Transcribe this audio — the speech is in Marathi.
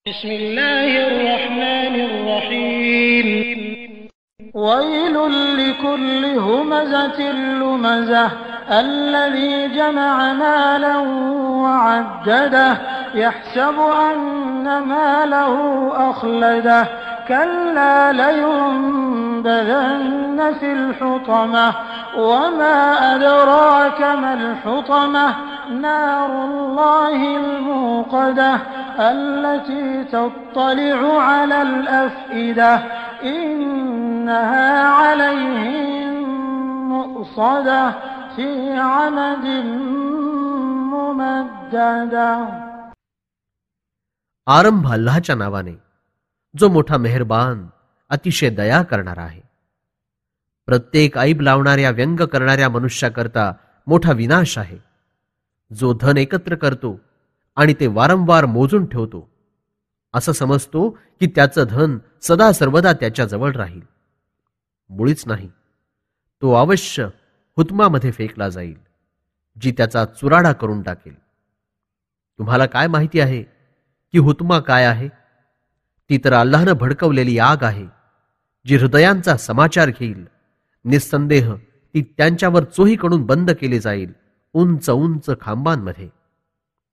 بسم الله الرحمن الرحيم ويل لكل همزة لمزة الذي جمع مالا وعدده يحسب أن ماله أخلده كلا لينبذن في الحطمة وما أدراك ما الحطمة نار الله الموقدة التي تطلع على الأفئدة إنها عليهم مؤصدة في عمد ممددة. आरंभ अल्लाहच्या नावाने जो मोठा मेहरबान अतिशय दया करणारा आहे. प्रत्येक ऐब लावणाऱ्या व्यंग करणाऱ्या मनुष्याकरता मोठा विनाश आहे. जो धन एकत्र करतो आणि ते वारंवार मोजून ठेवतो, असं समजतो की त्याचं धन सदा सर्वदा त्याच्याजवळ राहील. मुळीच नाही. तो अवश्य हुतमामध्ये फेकला जाईल, जी त्याचा चुराडा करून टाकेल. तुम्हाला काय माहिती आहे की हुतमा काय आहे? ती तर अल्लाहनं भडकवलेली आग आहे, जी हृदयांचा समाचार घेईल. निस्संदेह ती त्यांच्यावर चोहीकडून बंद केली जाईल, उंच उंच खांबांमध्ये.